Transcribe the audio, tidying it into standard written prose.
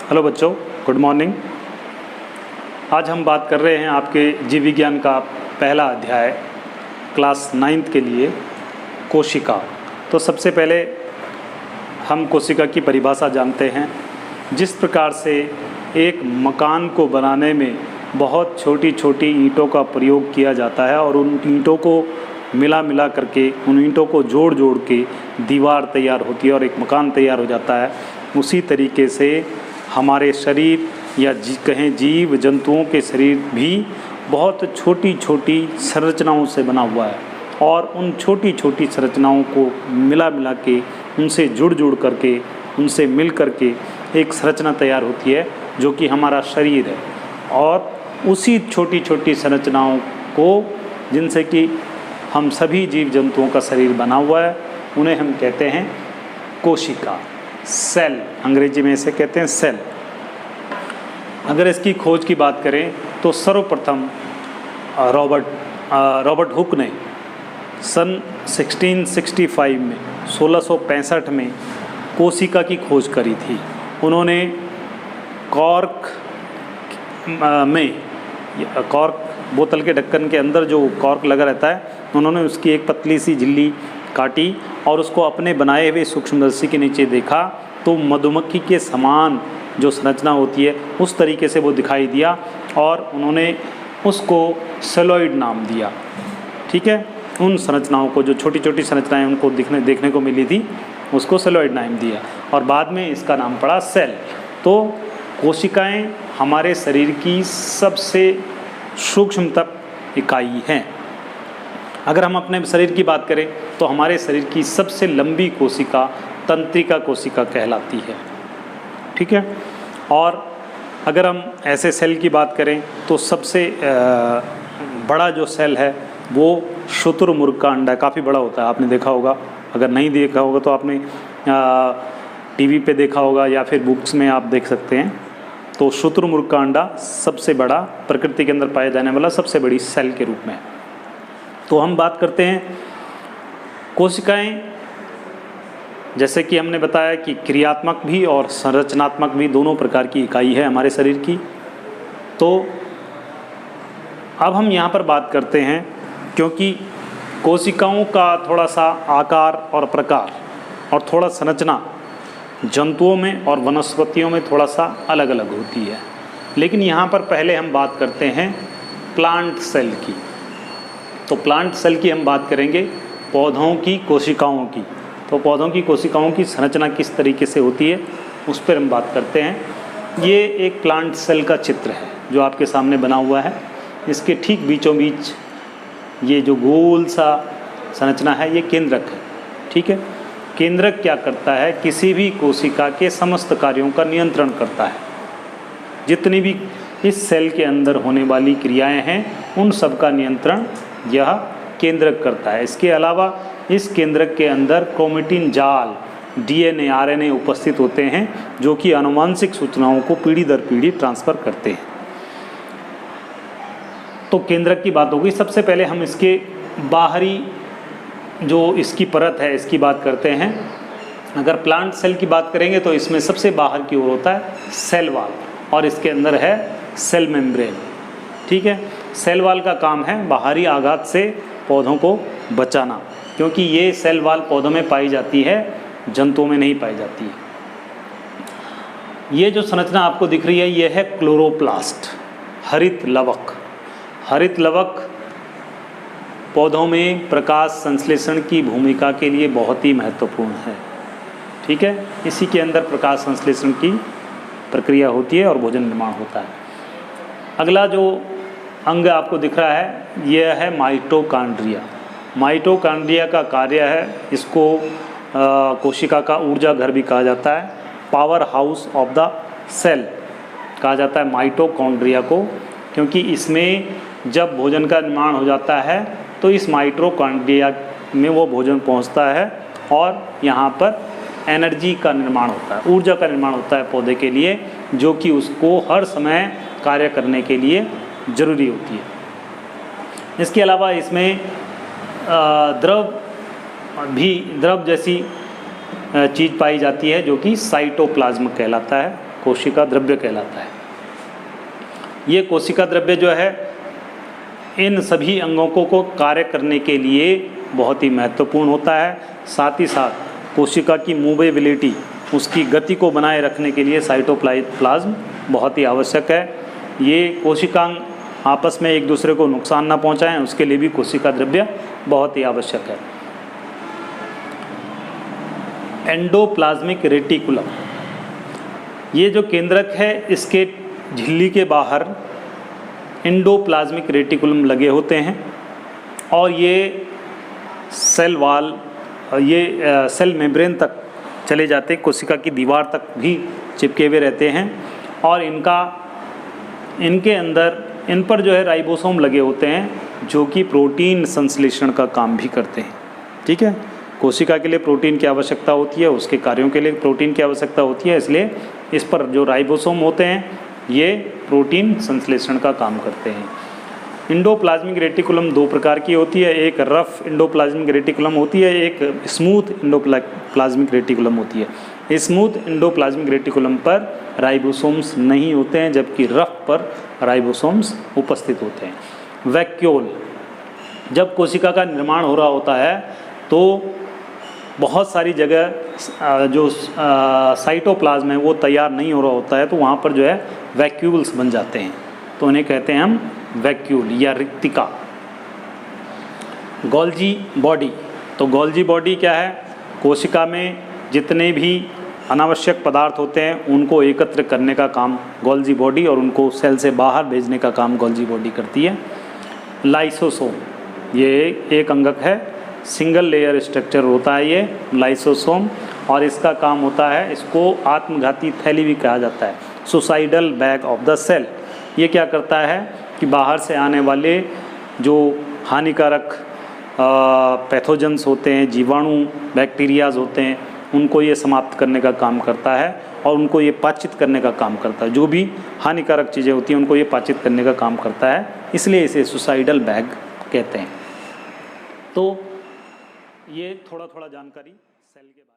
Hello बच्चों, good morning. आज हम बात कर रहे हैं आपके जीव विज्ञान का पहला अध्याय क्लास 9th के लिए कोशिका। तो सबसे पहले हम कोशिका की परिभाषा जानते हैं। जिस प्रकार से एक मकान को बनाने में बहुत छोटी छोटी ईंटों का प्रयोग किया जाता है और उन ईंटों को मिला करके उन ईंटों को जोड़ जोड़ के दीवार तैयार होती है और एक मकान तैयार हो जाता है, उसी तरीके से हमारे शरीर या कहें जीव जंतुओं के शरीर भी बहुत छोटी छोटी संरचनाओं से बना हुआ है और उन छोटी छोटी संरचनाओं को मिला के उनसे जुड़ करके उनसे मिल करके एक संरचना तैयार होती है जो कि हमारा शरीर है। और उसी छोटी छोटी संरचनाओं को जिनसे कि हम सभी जीव जंतुओं का शरीर बना हुआ है उन्हें हम कहते हैं कोशिका, सेल, अंग्रेजी में इसे कहते हैं सेल। अगर इसकी खोज की बात करें तो सर्वप्रथम रॉबर्ट हुक ने सन 1665 में 1665 में कोशिका की खोज करी थी। उन्होंने कॉर्क बोतल के ढक्कन के अंदर जो कॉर्क लगा रहता है, उन्होंने उसकी एक पतली सी झिल्ली काटी और उसको अपने बनाए हुए सूक्ष्मदर्शी के नीचे देखा तो मधुमक्खी के समान जो संरचना होती है उस तरीके से वो दिखाई दिया और उन्होंने उसको सेलॉइड नाम दिया। ठीक है, उन संरचनाओं को जो छोटी छोटी संरचनाएं उनको देखने को मिली थी उसको सेलॉइड नाम दिया और बाद में इसका नाम पड़ा सेल। तो कोशिकाएं हमारे शरीर की सबसे सूक्ष्मतम इकाई हैं। अगर हम अपने शरीर की बात करें तो हमारे शरीर की सबसे लंबी कोशिका तंत्रिका कोशिका कहलाती है। ठीक है, और अगर हम ऐसे सेल की बात करें तो सबसे बड़ा जो सेल है वो शुतुरमुर्ग का अंडा काफ़ी बड़ा होता है, आपने देखा होगा। अगर नहीं देखा होगा तो आपने टीवी पे देखा होगा या फिर बुक्स में आप देख सकते हैं। तो शुतुरमुर्ग का अंडा सबसे बड़ा प्रकृति के अंदर पाया जाने वाला सबसे बड़ी सेल के रूप में है। तो हम बात करते हैं कोशिकाएं, जैसे कि हमने बताया कि क्रियात्मक भी और संरचनात्मक भी दोनों प्रकार की इकाई है हमारे शरीर की। तो अब हम यहाँ पर बात करते हैं, क्योंकि कोशिकाओं का थोड़ा सा आकार और प्रकार और थोड़ा संरचना जंतुओं में और वनस्पतियों में थोड़ा सा अलग अलग होती है, लेकिन यहाँ पर पहले हम बात करते हैं प्लांट सेल की। तो प्लांट सेल की हम बात करेंगे पौधों की कोशिकाओं की। तो पौधों की कोशिकाओं की संरचना किस तरीके से होती है उस पर हम बात करते हैं। ये एक प्लांट सेल का चित्र है जो आपके सामने बना हुआ है। इसके ठीक बीचों बीच ये जो गोल सा संरचना है ये केंद्रक है। ठीक है, केंद्रक क्या करता है, किसी भी कोशिका के समस्त कार्यों का नियंत्रण करता है। जितनी भी इस सेल के अंदर होने वाली क्रियाएं हैं उन सब का नियंत्रण यह केंद्रक करता है। इसके अलावा इस केंद्रक के अंदर क्रोमेटिन जाल, डीएनए, आरएनए उपस्थित होते हैं जो कि आनुवंशिक सूचनाओं को पीढ़ी दर पीढ़ी ट्रांसफ़र करते हैं। तो केंद्रक की बात होगी। सबसे पहले हम इसके बाहरी जो इसकी परत है इसकी बात करते हैं। अगर प्लांट सेल की बात करेंगे तो इसमें सबसे बाहर की ओर होता है सेल वाल और इसके अंदर है सेल मेम्ब्रेन। ठीक है, सेल वाल का काम है बाहरी आघात से पौधों को बचाना, क्योंकि ये सेल वाल पौधों में पाई जाती है, जंतुओं में नहीं पाई जाती है। ये जो संरचना आपको दिख रही है ये है क्लोरोप्लास्ट, हरित लवक। हरित लवक पौधों में प्रकाश संश्लेषण की भूमिका के लिए बहुत ही महत्वपूर्ण है। ठीक है, इसी के अंदर प्रकाश संश्लेषण की प्रक्रिया होती है और भोजन निर्माण होता है। अगला जो अंग आपको दिख रहा है यह है माइटोकॉन्ड्रिया। माइटोकॉन्ड्रिया का कार्य है, इसको कोशिका का ऊर्जा घर भी कहा जाता है, powerhouse of the cell कहा जाता है माइटोकॉन्ड्रिया को, क्योंकि इसमें जब भोजन का निर्माण हो जाता है तो इस माइटोकॉन्ड्रिया में वो भोजन पहुंचता है और यहाँ पर एनर्जी का निर्माण होता है, ऊर्जा का निर्माण होता है पौधे के लिए, जो कि उसको हर समय कार्य करने के लिए ज़रूरी होती है। इसके अलावा इसमें द्रव जैसी चीज़ पाई जाती है जो कि साइटोप्लाज्म कहलाता है कोशिका द्रव्य कहलाता है। ये कोशिका द्रव्य जो है इन सभी अंगों को कार्य करने के लिए बहुत ही महत्वपूर्ण होता है। साथ ही साथ कोशिका की मूवेबिलिटी, उसकी गति को बनाए रखने के लिए साइटोप्लाज्म बहुत ही आवश्यक है। ये कोशिकांग आपस में एक दूसरे को नुकसान ना पहुंचाएं, उसके लिए भी कोशिका द्रव्य बहुत ही आवश्यक है। एंडोप्लाज्मिक रेटिकुलम, ये जो केंद्रक है इसके झिल्ली के बाहर एंडोप्लाज्मिक रेटिकुलम लगे होते हैं और ये सेल वाल, ये सेल मेम्ब्रेन तक चले जाते हैं, कोशिका की दीवार तक भी चिपके हुए रहते हैं। और इनके अंदर इन पर जो है राइबोसोम लगे होते हैं जो कि प्रोटीन संश्लेषण का काम भी करते हैं। ठीक है, कोशिका के लिए प्रोटीन की आवश्यकता होती है, उसके कार्यों के लिए प्रोटीन की आवश्यकता होती है, इसलिए इस पर जो राइबोसोम होते हैं ये प्रोटीन संश्लेषण का काम करते हैं। एंडोप्लाज्मिक रेटिकुलम दो प्रकार की होती है, एक रफ एंडोप्लाज्मिक रेटिकुलम होती है, एक स्मूथ एंडोप्लाज्मिक रेटिकुलम होती है। स्मूथ एंडोप्लाज्मिक रेटिकुलम पर राइबोसोम्स नहीं होते हैं, जबकि रफ पर राइबोसोम्स उपस्थित होते हैं। वैक्यूल, जब कोशिका का निर्माण हो रहा होता है तो बहुत सारी जगह जो साइटोप्लाज्म है वो तैयार नहीं हो रहा होता है, तो वहाँ पर जो है वैक्यूल्स बन जाते हैं, तो उन्हें कहते हैं हम वैक्यूल या रिक्तिका। गोल्जी बॉडी, तो गोल्जी बॉडी क्या है? कोशिका में जितने भी अनावश्यक पदार्थ होते हैं उनको एकत्र करने का काम गोल्जी बॉडी और उनको सेल से बाहर भेजने का काम गोल्जी बॉडी करती है। लाइसोसोम, ये एक अंगक है, सिंगल लेयर स्ट्रक्चर होता है ये लाइसोसोम, और इसका काम होता है, इसको आत्मघाती थैली भी कहा जाता है, suicidal bag of the cell. ये क्या करता है कि बाहर से आने वाले जो हानिकारक पैथोजेंस होते हैं, जीवाणु बैक्टीरियाज होते हैं, उनको ये समाप्त करने का काम करता है और उनको ये पाचित करने का काम करता है। जो भी हानिकारक चीज़ें होती हैं उनको ये पाचित करने का काम करता है, इसलिए इसे सुसाइडल बैग कहते हैं। तो ये थोड़ा थोड़ा जानकारी सेल के बारे में।